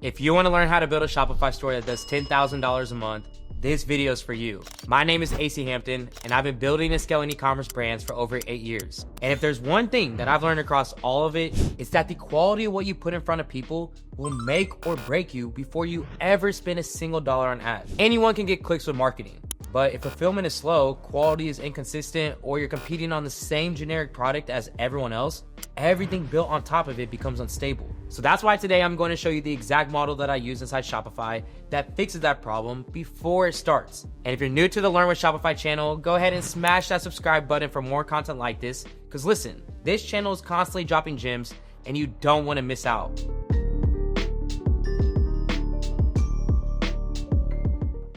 If you want to learn how to build a Shopify store that does $10,000 a month, this video is for you. My name is AC Hampton, and I've been building and scaling e-commerce brands for over 8 years. And if there's one thing that I've learned across all of it, it's that the quality of what you put in front of people will make or break you before you ever spend a single dollar on ads. Anyone can get clicks with marketing, but if fulfillment is slow, quality is inconsistent, or you're competing on the same generic product as everyone else, everything built on top of it becomes unstable. So that's why today I'm going to show you the exact model that I use inside Shopify that fixes that problem before it starts. And if you're new to the Learn with Shopify channel, go ahead and smash that subscribe button for more content like this. Because listen, this channel is constantly dropping gems and you don't want to miss out.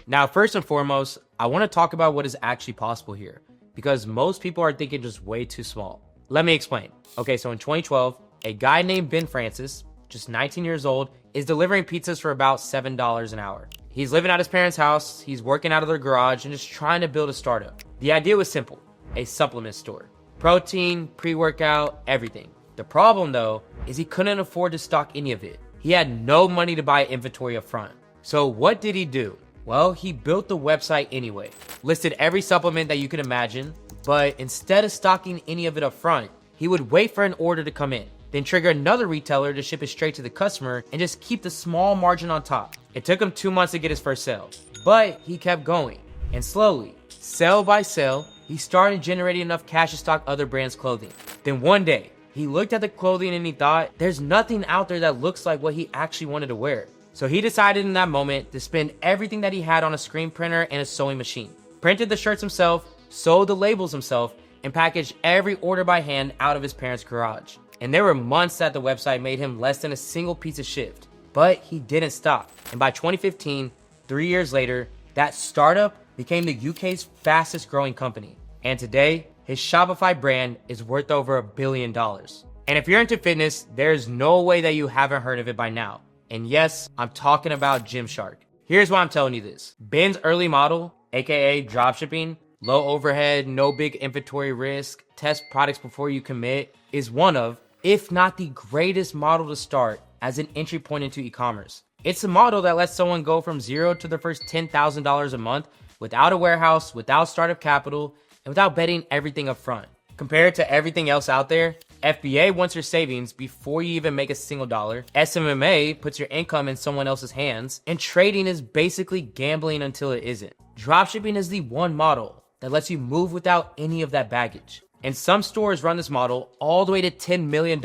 Now, first and foremost, I want to talk about what is actually possible here, because most people are thinking just way too small. Let me explain. Okay, so in 2012, a guy named Ben Francis, just 19 years old, is delivering pizzas for about $7 an hour. He's living at his parents' house, he's working out of their garage, and just trying to build a startup. The idea was simple, a supplement store. Protein, pre-workout, everything. The problem though, is he couldn't afford to stock any of it. He had no money to buy inventory up front. So what did he do? Well, he built the website anyway, listed every supplement that you could imagine, but instead of stocking any of it up front, he would wait for an order to come in, then trigger another retailer to ship it straight to the customer and just keep the small margin on top. It took him 2 months to get his first sale, but he kept going, and slowly, sale by sale, he started generating enough cash to stock other brands' clothing. Then one day, he looked at the clothing and he thought, there's nothing out there that looks like what he actually wanted to wear. So he decided in that moment to spend everything that he had on a screen printer and a sewing machine. Printed the shirts himself, sewed the labels himself, and packaged every order by hand out of his parents' garage. And there were months that the website made him less than a single pizza shipped. But he didn't stop. And by 2015, 3 years later, that startup became the UK's fastest growing company. And today, his Shopify brand is worth over $1 billion. And if you're into fitness, there's no way that you haven't heard of it by now. And yes, I'm talking about Gymshark. Here's why I'm telling you this. Ben's early model, aka dropshipping, low overhead, no big inventory risk, test products before you commit, is one of, if not the greatest model to start as an entry point into e-commerce. It's a model that lets someone go from zero to their first $10,000 a month without a warehouse, without startup capital, and without betting everything up front. Compared to everything else out there, FBA wants your savings before you even make a single dollar. SMMA puts your income in someone else's hands. And trading is basically gambling until it isn't. Dropshipping is the one model that lets you move without any of that baggage. And some stores run this model all the way to $10 million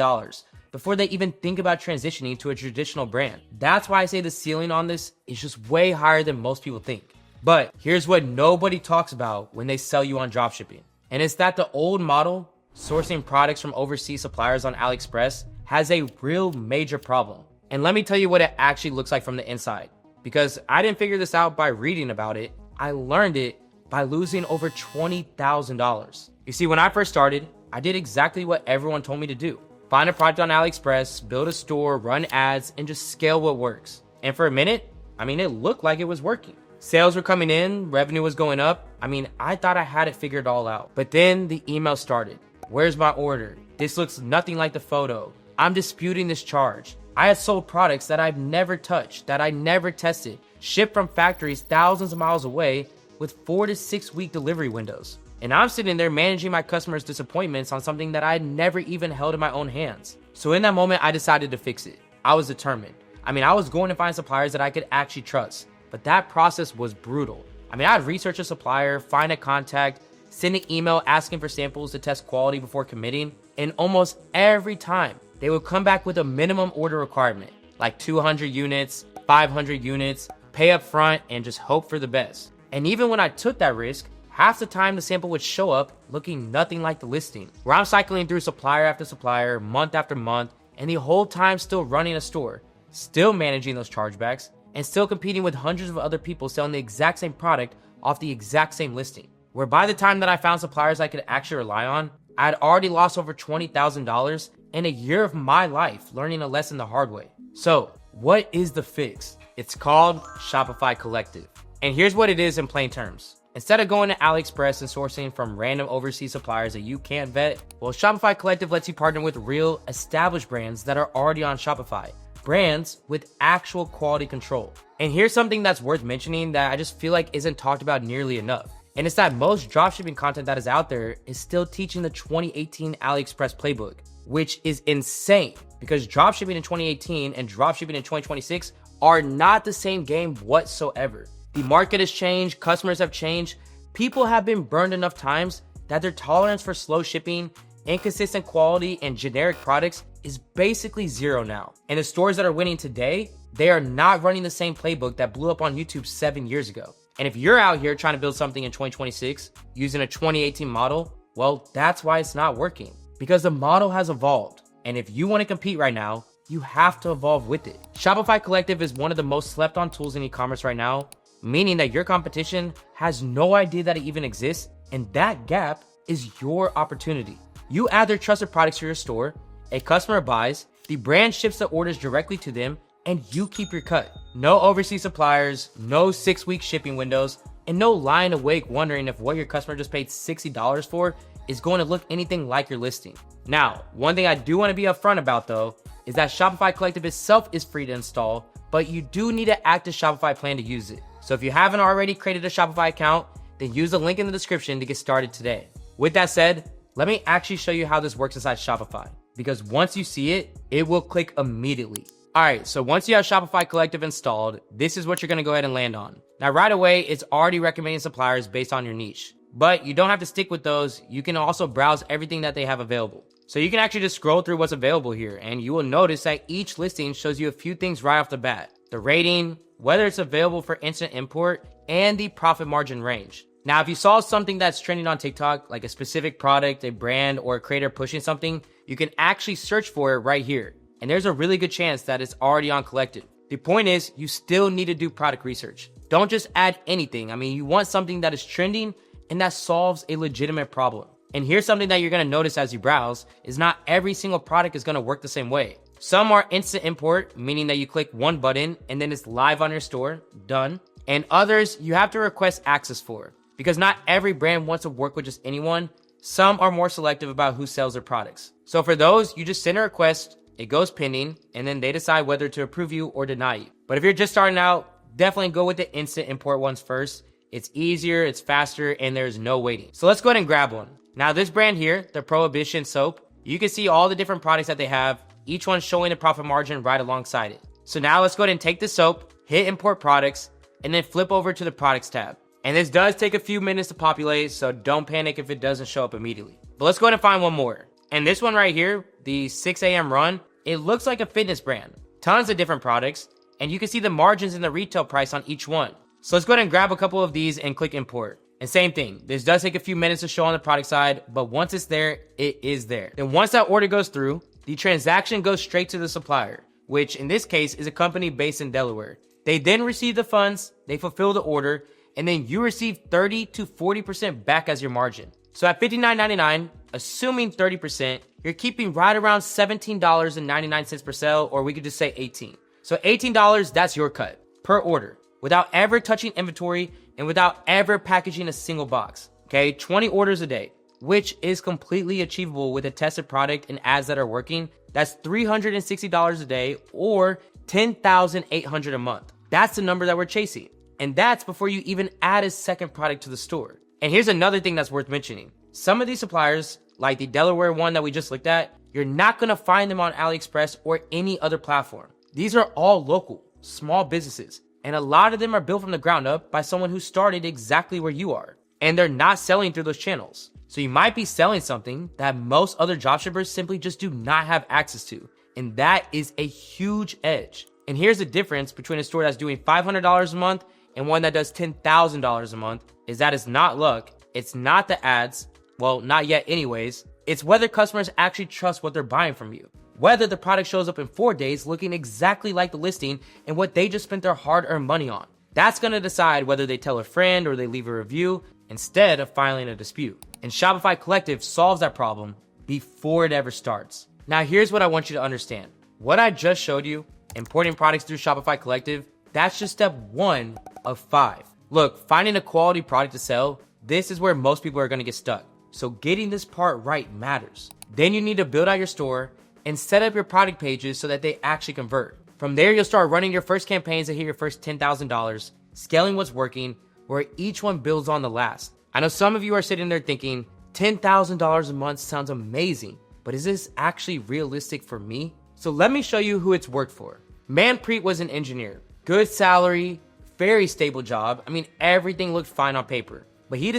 before they even think about transitioning to a traditional brand. That's why I say the ceiling on this is just way higher than most people think. But here's what nobody talks about when they sell you on dropshipping. And it's that the old model, sourcing products from overseas suppliers on AliExpress, has a real major problem. And let me tell you what it actually looks like from the inside. Because I didn't figure this out by reading about it, I learned it by losing over $20,000. You see, when I first started, I did exactly what everyone told me to do. Find a product on AliExpress, build a store, run ads, and just scale what works. And for a minute, it looked like it was working. Sales were coming in, revenue was going up. I thought I had it figured all out. But then the email started. Where's my order? This looks nothing like the photo. I'm disputing this charge. I had sold products that I've never touched, that I never tested, shipped from factories thousands of miles away with 4 to 6 week delivery windows. And I'm sitting there managing my customers' disappointments on something that I had never even held in my own hands. So in that moment, I decided to fix it. I was determined. I was going to find suppliers that I could actually trust. But that process was brutal. I'd research a supplier, find a contact, send an email asking for samples to test quality before committing. And almost every time, they would come back with a minimum order requirement, like 200 units, 500 units, pay up front, and just hope for the best. And even when I took that risk, half the time the sample would show up looking nothing like the listing, where I'm cycling through supplier after supplier, month after month, and the whole time still running a store, still managing those chargebacks, and still competing with hundreds of other people selling the exact same product off the exact same listing. Where by the time that I found suppliers I could actually rely on, I had already lost over $20,000 and a year of my life learning a lesson the hard way. So, what is the fix? It's called Shopify Collective. And here's what it is in plain terms. Instead of going to AliExpress and sourcing from random overseas suppliers that you can't vet, well, Shopify Collective lets you partner with real, established brands that are already on Shopify, brands with actual quality control. And here's something that's worth mentioning that I just feel like isn't talked about nearly enough. And it's that most dropshipping content that is out there is still teaching the 2018 AliExpress playbook, which is insane because dropshipping in 2018 and dropshipping in 2026 are not the same game whatsoever. The market has changed, customers have changed, people have been burned enough times that their tolerance for slow shipping, inconsistent quality, and generic products is basically zero now. And the stores that are winning today, they are not running the same playbook that blew up on YouTube 7 years ago. And if you're out here trying to build something in 2026 using a 2018 model, well, that's why it's not working. Because the model has evolved. And if you want to compete right now, you have to evolve with it. Shopify Collective is one of the most slept on tools in e-commerce right now, meaning that your competition has no idea that it even exists, and that gap is your opportunity. You add their trusted products to your store, a customer buys, the brand ships the orders directly to them, and you keep your cut. No overseas suppliers, no 6-week shipping windows, and no lying awake wondering if what your customer just paid $60 for is going to look anything like your listing. Now, one thing I do want to be upfront about though, is that Shopify Collective itself is free to install, but you do need an active Shopify plan to use it. So if you haven't already created a Shopify account, then use the link in the description to get started today. With that said, let me actually show you how this works inside Shopify, because once you see it, it will click immediately. All right, so once you have Shopify Collective installed, this is what you're gonna go ahead and land on. Now, right away, it's already recommending suppliers based on your niche, but you don't have to stick with those. You can also browse everything that they have available. So you can actually just scroll through what's available here, and you will notice that each listing shows you a few things right off the bat. The rating, whether it's available for instant import, and the profit margin range. Now, if you saw something that's trending on TikTok, like a specific product, a brand, or a creator pushing something, you can actually search for it right here. And there's a really good chance that it's already on Collective. The point is, you still need to do product research. Don't just add anything. I mean, you want something that is trending and that solves a legitimate problem. And here's something that you're gonna notice as you browse, is not every single product is gonna work the same way. Some are instant import, meaning that you click one button and then it's live on your store, done. And others you have to request access for, because not every brand wants to work with just anyone. Some are more selective about who sells their products. So for those, you just send a request, it goes pending, and then they decide whether to approve you or deny you. But if you're just starting out, definitely go with the instant import ones first. It's easier, it's faster, and there's no waiting. So let's go ahead and grab one. Now this brand here, the Prohibition soap, you can see all the different products that they have, each one showing the profit margin right alongside it. So now let's go ahead and take the soap, hit import products, and then flip over to the products tab. And this does take a few minutes to populate, so don't panic if it doesn't show up immediately. But let's go ahead and find one more. And this one right here, the 6 a.m. run, it looks like a fitness brand. Tons of different products, and you can see the margins and the retail price on each one. So let's go ahead and grab a couple of these and click import. And same thing, this does take a few minutes to show on the product side, but once it's there, it is there. Then once that order goes through, the transaction goes straight to the supplier, which in this case is a company based in Delaware. They then receive the funds, they fulfill the order, and then you receive 30 to 40% back as your margin. So at $59.99, assuming 30%, you're keeping right around $17.99 per sale, or we could just say $18. So $18, that's your cut per order, without ever touching inventory and without ever packaging a single box. Okay, 20 orders a day, which is completely achievable with a tested product and ads that are working. That's $360 a day or $10,800 a month. That's the number that we're chasing. And that's before you even add a second product to the store. And here's another thing that's worth mentioning. Some of these suppliers, like the Delaware one that we just looked at, you're not gonna find them on AliExpress or any other platform. These are all local, small businesses. And a lot of them are built from the ground up by someone who started exactly where you are. And they're not selling through those channels. So you might be selling something that most other dropshippers simply just do not have access to. And that is a huge edge. And here's the difference between a store that's doing $500 a month and one that does $10,000 a month, is that it's not luck, it's not the ads, well, not yet anyways, it's whether customers actually trust what they're buying from you. Whether the product shows up in 4 days looking exactly like the listing and what they just spent their hard-earned money on. That's gonna decide whether they tell a friend or they leave a review instead of filing a dispute. And Shopify Collective solves that problem before it ever starts. Now here's what I want you to understand. What I just showed you, importing products through Shopify Collective, that's just step 1 of 5. Look, finding a quality product to sell, this is where most people are gonna get stuck. So getting this part right matters. Then you need to build out your store and set up your product pages so that they actually convert. From there, you'll start running your first campaigns to hit your first $10,000, scaling what's working, where each one builds on the last. I know some of you are sitting there thinking, $10,000 a month sounds amazing, but is this actually realistic for me? So let me show you who it's worked for. Manpreet was an engineer, good salary, very stable job. I mean, everything looked fine on paper, but he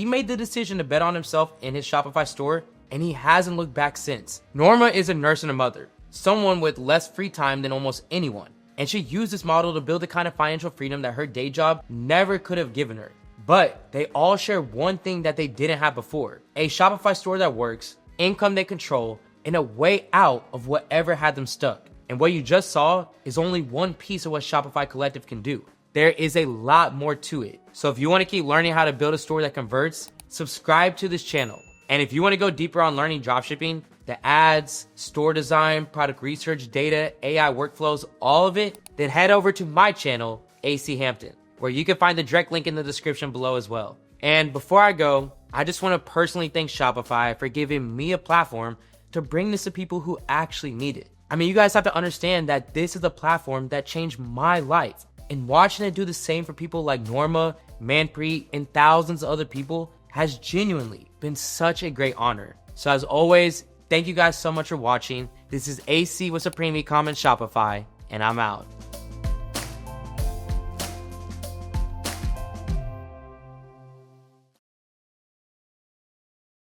made the decision to bet on himself in his Shopify store, and he hasn't looked back since. Norma is a nurse and a mother, someone with less free time than almost anyone, and she used this model to build the kind of financial freedom that her day job never could have given her. But they all share one thing that they didn't have before: a Shopify store that works, income they control, and a way out of whatever had them stuck. And what you just saw is only one piece of what Shopify Collective can do. There is a lot more to it. So if you want to keep learning how to build a store that converts, subscribe to this channel. And if you want to go deeper on learning dropshipping, the ads, store design, product research, data, AI workflows, all of it, then head over to my channel, AC Hampton, where you can find the direct link in the description below as well. And before I go, I just want to personally thank Shopify for giving me a platform to bring this to people who actually need it. I mean, you guys have to understand that this is a platform that changed my life. And watching it do the same for people like Norma, Manpreet, and thousands of other people has genuinely been such a great honor. So as always, thank you guys so much for watching. This is AC with Supreme Ecommerce Shopify, and I'm out.